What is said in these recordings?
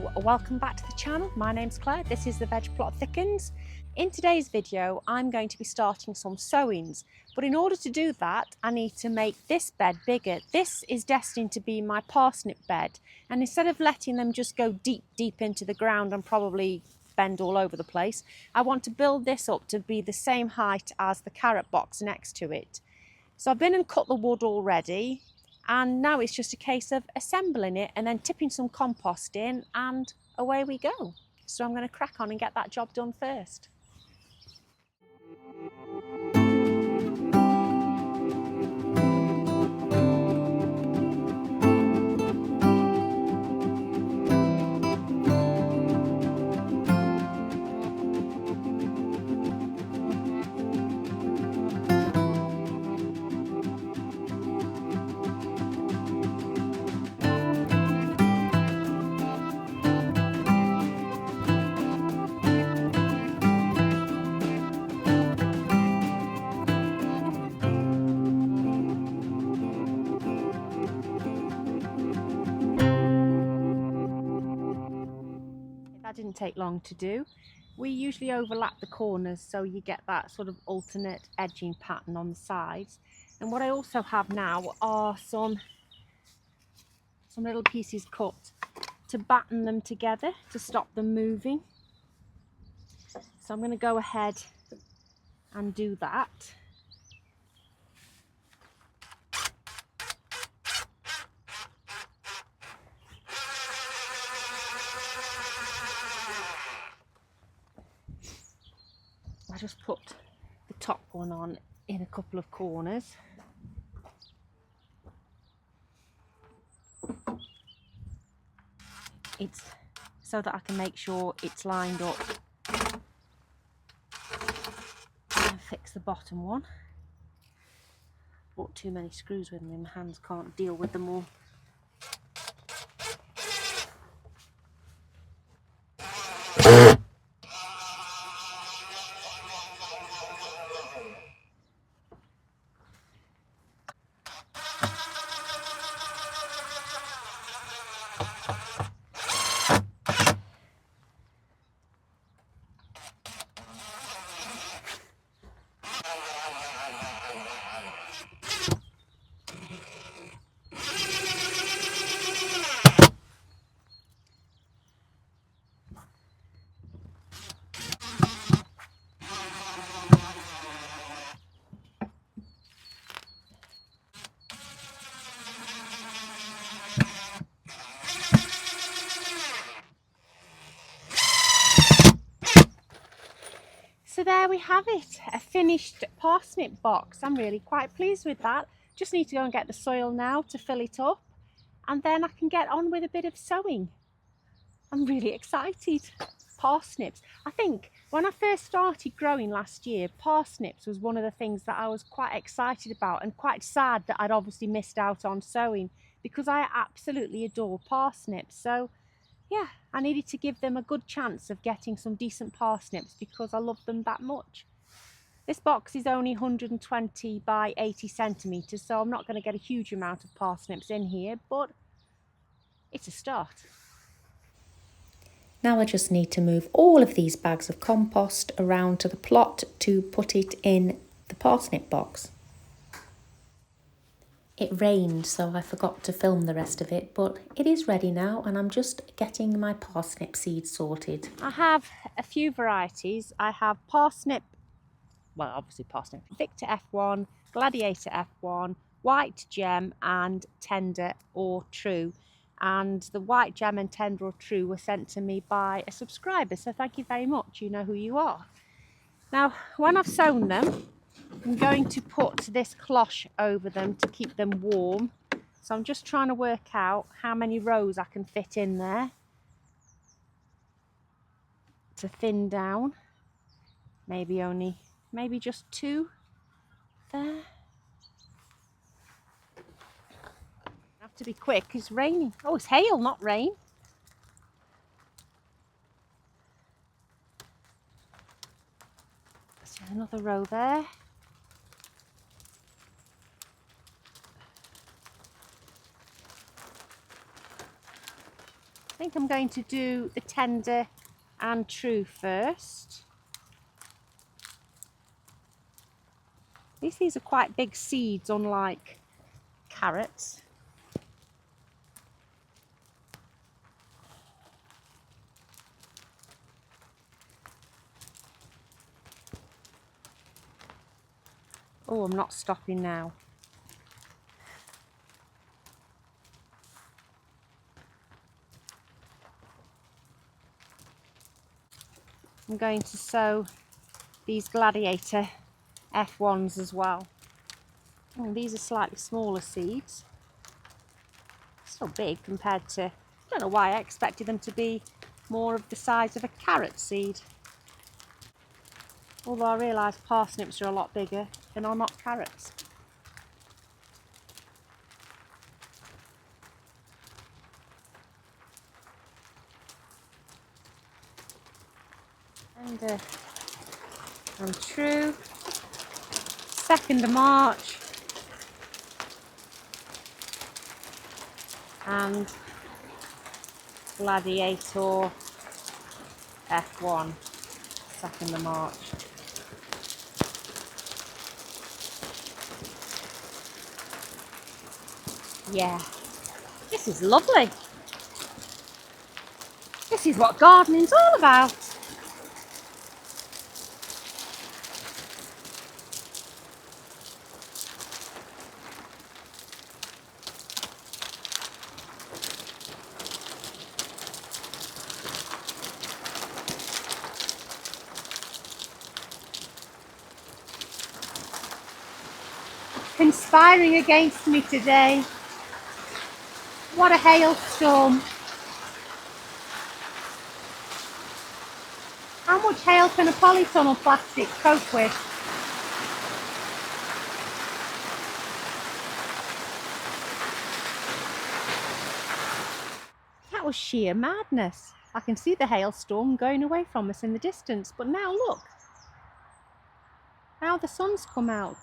Hello, welcome back to the channel. My name's Claire, this is the Veg Plot Thickens. In today's video I'm going to be starting some sowings, but in order to do that I need to make this bed bigger. This is destined to be my parsnip bed, and instead of letting them just go deep into the ground and probably bend all over the place, I want to build this up to be the same height as the carrot box next to it. So I've been and cut the wood already, and now it's just a case of assembling it and then tipping some compost in, and away we go. So I'm going to crack on and get that job done first. That didn't take long to do. We usually overlap the corners so you get that sort of alternate edging pattern on the sides. And what I also have now are some little pieces cut to batten them together to stop them moving. So I'm going to go ahead and do that. I just put the top one on in a couple of corners. It's so that I can make sure it's lined up and fix the bottom one. Bought too many screws with me, my hands can't deal with them all. So there we have it, a finished parsnip box. I'm really quite pleased with that. Just need to go and get the soil now to fill it up, and then I can get on with a bit of sowing. I'm really excited. Parsnips. I think when I first started growing last year, parsnips was one of the things that I was quite excited about, and quite sad that I'd obviously missed out on sowing, because I absolutely adore parsnips. So yeah, I needed to give them a good chance of getting some decent parsnips because I love them that much. This box is only 120 by 80 centimetres, so I'm not going to get a huge amount of parsnips in here, but it's a start. Now I just need to move all of these bags of compost around to the plot to put it in the parsnip box. It rained, so I forgot to film the rest of it, but it is ready now, and I'm just getting my parsnip seeds sorted. I have a few varieties. I have parsnip, well obviously parsnip, Victor F1, Gladiator F1, White Gem and Tender or True. And the White Gem and Tender or True were sent to me by a subscriber, so thank you very much, you know who you are. Now when I've sown them, I'm going to put this cloche over them to keep them warm. So I'm just trying to work out how many rows I can fit in there to thin down. Maybe just 2 there. I have to be quick, it's raining. Oh, it's hail, not rain. So another row there. think I'm going to do the tender and true first. These are quite big seeds, unlike carrots. Oh, I'm not stopping now. I'm going to sow these Gladiator F1s as well. Oh, these are slightly smaller seeds. Still big compared to, I don't know why I expected them to be more of the size of a carrot seed. Although I realise parsnips are a lot bigger than are not carrots. And true. 2nd of March. And Gladiator F1, 2nd of March. Yeah, this is lovely. This is what gardening's all about. Conspiring against me today. What a hailstorm. How much hail can a polytunnel plastic cope with? That was sheer madness. I can see the hailstorm going away from us in the distance, but now look. Now the sun's come out.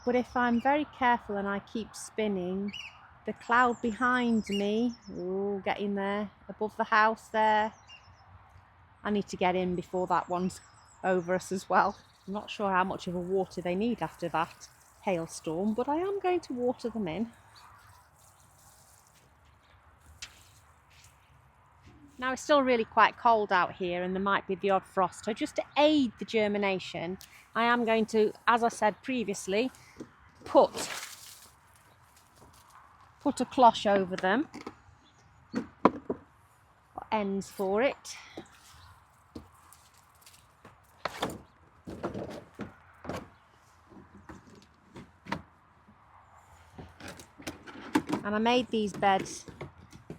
But if I'm very careful and I keep spinning, the cloud behind me, oh, getting there, above the house there. I need to get in before that one's over us as well. I'm not sure how much of a water they need after that hailstorm, but I am going to water them in. Now it's still really quite cold out here and there might be the odd frost, so just to aid the germination, I am going to, as I said previously, put a cloche over them, got ends for it. And I made these beds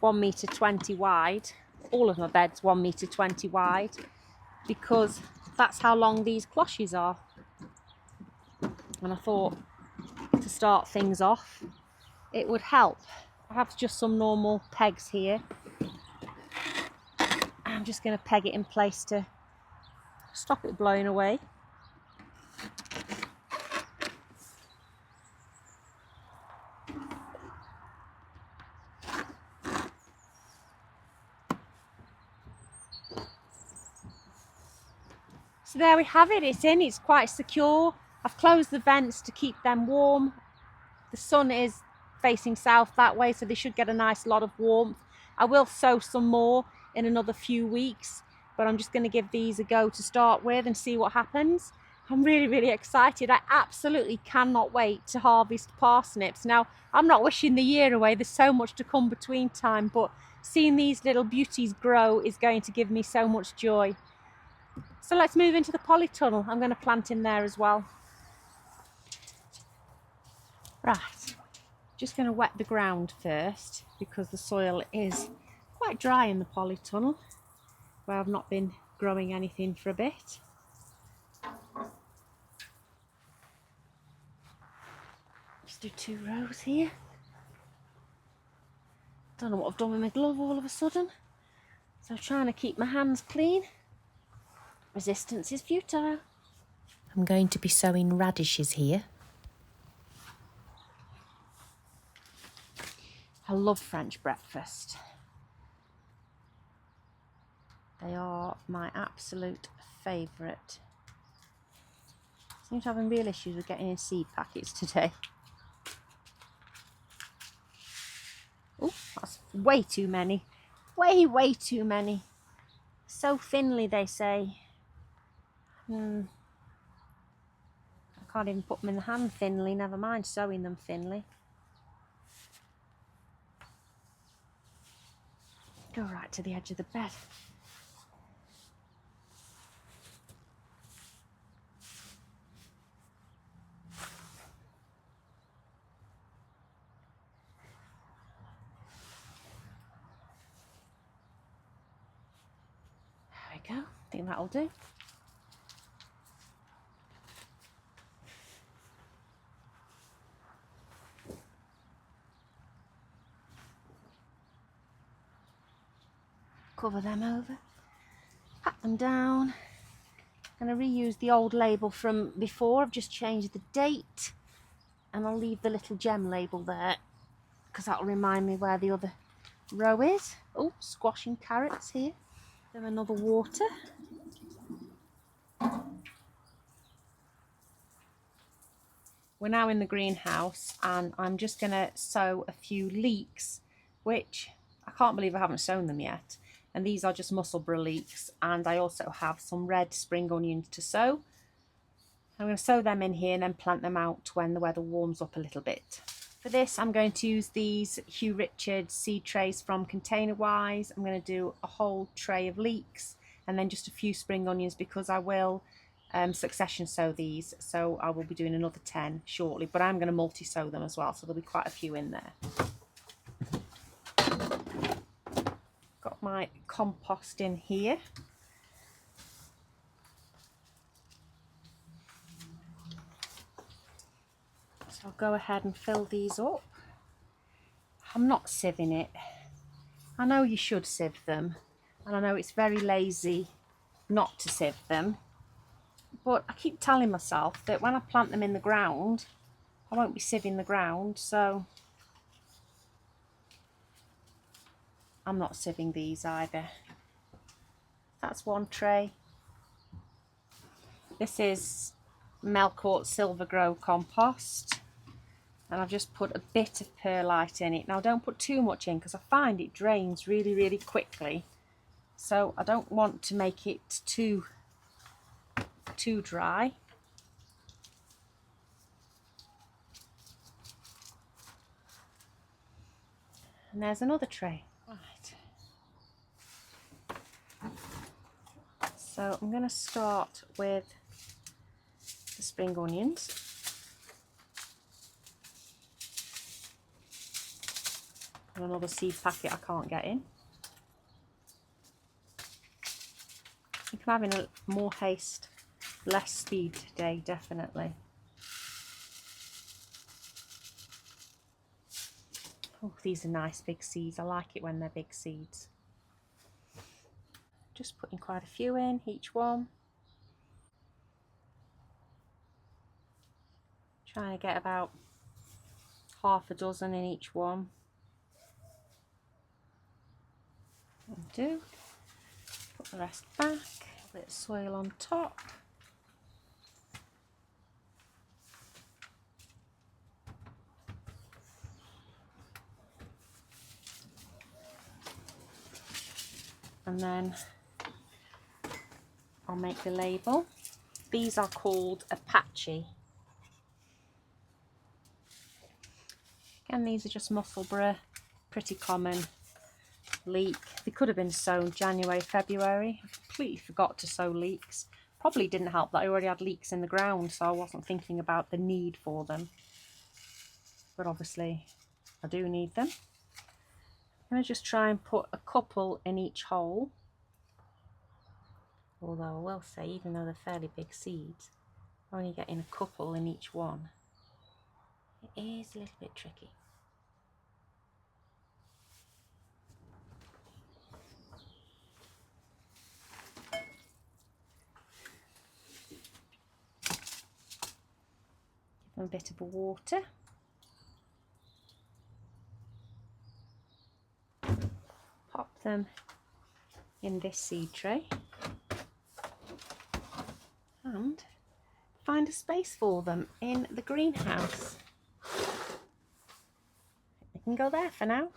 1.20 m wide, all of my beds 1.20 m wide, because that's how long these cloches are. And I thought, to start things off, it would help. I have just some normal pegs here. I'm just going to peg it in place to stop it blowing away. So there we have it, it's in, it's quite secure. I've closed the vents to keep them warm. The sun is facing south that way, so they should get a nice lot of warmth. I will sow some more in another few weeks, but I'm just going to give these a go to start with and see what happens. I'm really excited. I absolutely cannot wait to harvest parsnips. Now, I'm not wishing the year away, there's so much to come between time, but seeing these little beauties grow is going to give me so much joy. So let's move into the polytunnel. I'm going to plant in there as well. Right, just going to wet the ground first because the soil is quite dry in the polytunnel where I've not been growing anything for a bit. Just do 2 rows here. Don't know what I've done with my glove all of a sudden. So trying to keep my hands clean. Resistance is futile. I'm going to be sowing radishes here. I love French breakfast. They are my absolute favourite. Seem to having real issues with getting in seed packets today. Oh, that's way too many. Way too many. So thinly, they say. I can't even put them in the hand thinly, never mind sowing them thinly. Go right to the edge of the bed. There we go, I think that'll do. Cover them over, pat them down. I'm going to reuse the old label from before. I've just changed the date, and I'll leave the little gem label there because that'll remind me where the other row is. Oh, squashing carrots here. Then another water. We're now in the greenhouse and I'm just going to sow a few leeks, which I can't believe I haven't sown them yet. And these are just musselburgh leeks, and I also have some red spring onions to sow. I'm going to sow them in here and then plant them out when the weather warms up a little bit. For this I'm going to use these Hugh Richards seed trays from Container Wise. I'm going to do a whole tray of leeks and then just a few spring onions because I will succession sow these, so I will be doing another 10 shortly, but I'm going to multi-sow them as well, so there'll be quite a few in there. Got my compost in here. So I'll go ahead and fill these up. I'm not sieving it. I know you should sieve them, and I know it's very lazy not to sieve them, but I keep telling myself that when I plant them in the ground, I won't be sieving the ground, so I'm not sieving these either. That's one tray. This is Melcourt Silver Grow compost, and I've just put a bit of perlite in it. Now don't put too much in because I find it drains really quickly, so I don't want to make it too dry. And there's another tray. Right. So I'm going to start with the spring onions. And another seed packet I can't get in. I think I'm having more haste, less speed today, definitely. Oh, these are nice big seeds. I like it when they're big seeds. Just putting quite a few in each one. Trying to get about half a dozen in each one. Do. Put the rest back. A bit of soil on top. And then I'll make the label. These are called Apache. Again, these are just musselburgh, pretty common leek. They could have been sown January, February. I completely forgot to sow leeks. Probably didn't help that I already had leeks in the ground, so I wasn't thinking about the need for them. But obviously I do need them. I'm going to just try and put a couple in each hole. Although I will say, even though they're fairly big seeds, only getting a couple in each one, it is a little bit tricky. Give them a bit of water. Pop them in this seed tray and find a space for them in the greenhouse. They can go there for now.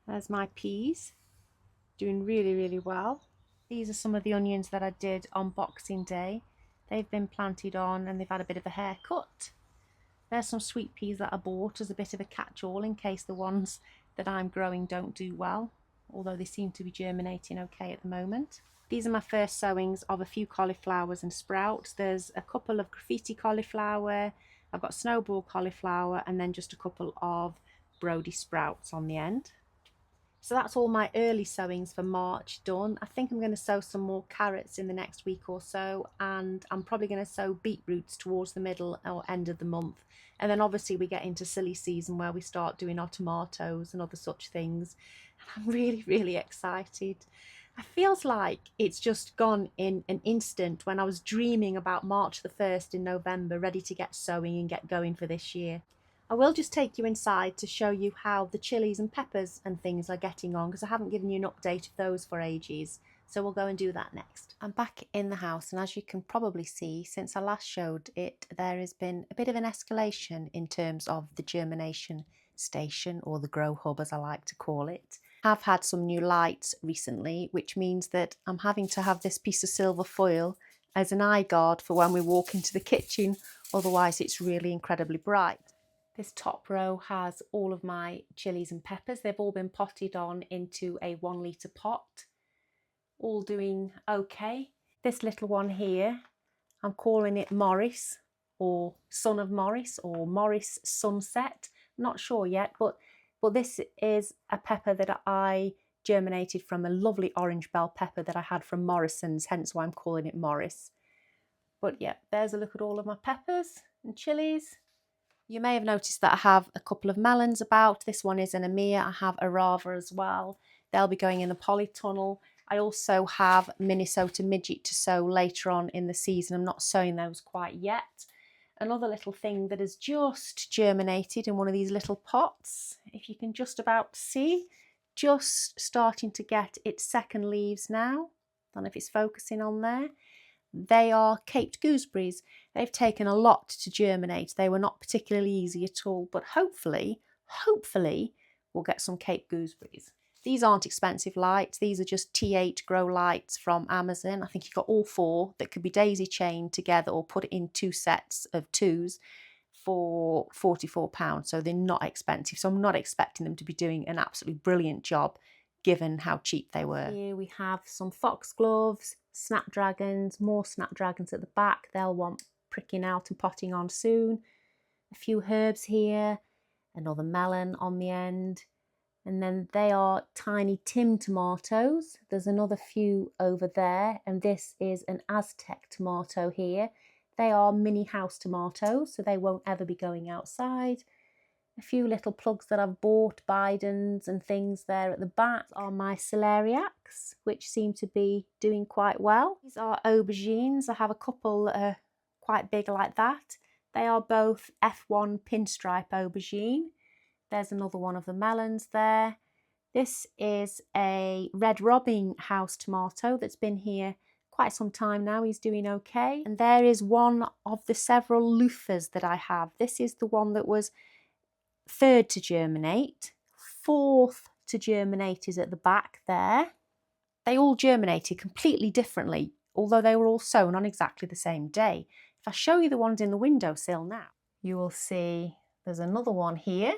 There's my peas, doing really well. These are some of the onions that I did on Boxing Day. They've been planted on and they've had a bit of a haircut. There's some sweet peas that I bought as a bit of a catch-all in case the ones that I'm growing don't do well, although they seem to be germinating okay at the moment. These are my first sowings of a few cauliflowers and sprouts. There's a couple of graffiti cauliflower, I've got snowball cauliflower, and then just a couple of Brody sprouts on the end. So that's all my early sowings for March done. I think I'm going to sow some more carrots in the next week or so, and I'm probably going to sow beetroots towards the middle or end of the month. And then obviously we get into silly season where we start doing our tomatoes and other such things. And I'm really excited. It feels like it's just gone in an instant when I was dreaming about March the 1st in November, ready to get sowing and get going for this year. I will just take you inside to show you how the chilies and peppers and things are getting on, because I haven't given you an update of those for ages. So we'll go and do that next. I'm back in the house, and as you can probably see, since I last showed it, there has been a bit of an escalation in terms of the germination station, or the grow hub as I like to call it. I've had some new lights recently, which means that I'm having to have this piece of silver foil as an eye guard for when we walk into the kitchen, otherwise it's really incredibly bright. This top row has all of my chilies and peppers. They've all been potted on into a 1 litre pot, all doing okay. This little one here, I'm calling it Morris, or Son of Morris, or Morris Sunset. I'm not sure yet, but this is a pepper that I germinated from a lovely orange bell pepper that I had from Morrison's, hence why I'm calling it Morris. But yeah, there's a look at all of my peppers and chilies. You may have noticed that I have a couple of melons about. This one is an Amir. I have a Rava as well. They'll be going in the polytunnel. I also have Minnesota midget to sow later on in the season. I'm not sowing those quite yet. Another little thing that has just germinated in one of these little pots, if you can just about see, just starting to get its second leaves now. I don't know if it's focusing on there. They are Caped gooseberries. They've taken a lot to germinate. They were not particularly easy at all, but hopefully we'll get some Caped gooseberries. These aren't expensive lights. These are just T8 grow lights from Amazon. I think you've got all 4 that could be daisy chained together or put in 2 sets of 2s for £44. So they're not expensive. So I'm not expecting them to be doing an absolutely brilliant job given how cheap they were. Here we have some foxgloves, snapdragons, more snapdragons at the back. They'll want pricking out and potting on soon. A few herbs here, another melon on the end. And then they are tiny Tim tomatoes. There's another few over there, and this is an Aztec tomato here. They are mini house tomatoes, so they won't ever be going outside. A few little plugs that I've bought, Bidens and things there at the back are my celeriacs, which seem to be doing quite well. These are aubergines. I have a couple that are quite big like that. They are both F1 pinstripe aubergine. There's another one of the melons there. This is a red robin house tomato that's been here quite some time now. He's doing okay. And there is one of the several luffas that I have. This is the one that was 3rd to germinate. 4th to germinate is at the back there. They all germinated completely differently, although they were all sown on exactly the same day. If I show you the ones in the windowsill now, you will see there's another one here,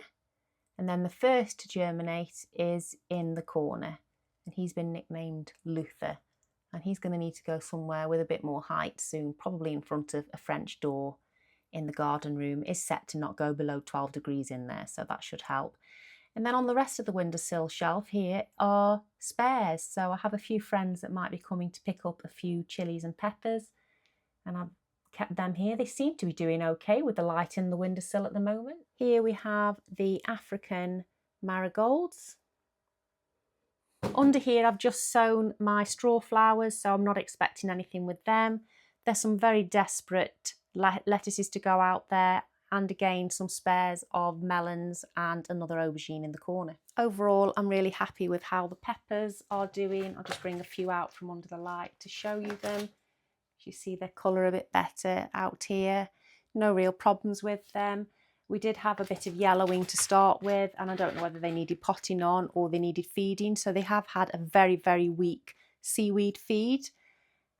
and then the first to germinate is in the corner, and he's been nicknamed Luther, and he's going to need to go somewhere with a bit more height soon, probably in front of a French door in the garden room. Is set to not go below 12 degrees in there, so that should help. And then on the rest of the windowsill shelf here are spares. So I have a few friends that might be coming to pick up a few chilies and peppers, and I've kept them here. They seem to be doing okay with the light in the windowsill at the moment. Here we have the African marigolds. Under here I've just sown my straw flowers, so I'm not expecting anything with them. There's some very desperate lettuces to go out there. and again some spares of melons and another aubergine in the corner. Overall, I'm really happy with how the peppers are doing. I'll just bring a few out from under the light to show you them. You see their colour a bit better out here. No real problems with them. We did have a bit of yellowing to start with, and I don't know whether they needed potting on or they needed feeding. So they have had a very, very weak seaweed feed,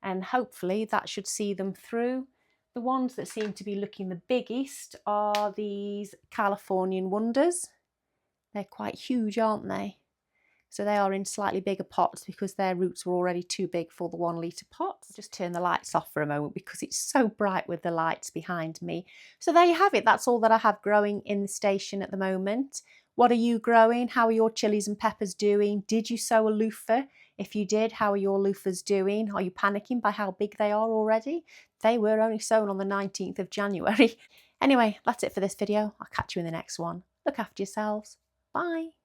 and hopefully that should see them through. The ones that seem to be looking the biggest are these Californian Wonders. They're quite huge, aren't they? So they are in slightly bigger pots because their roots were already too big for the 1 litre pots. I'll just turn the lights off for a moment because it's so bright with the lights behind me. So there you have it. That's all that I have growing in the station at the moment. What are you growing? How are your chilies and peppers doing? Did you sow a luffa? If you did, how are your luffas doing? Are you panicking by how big they are already? They were only sown on the 19th of January. Anyway, that's it for this video. I'll catch you in the next one. Look after yourselves. Bye.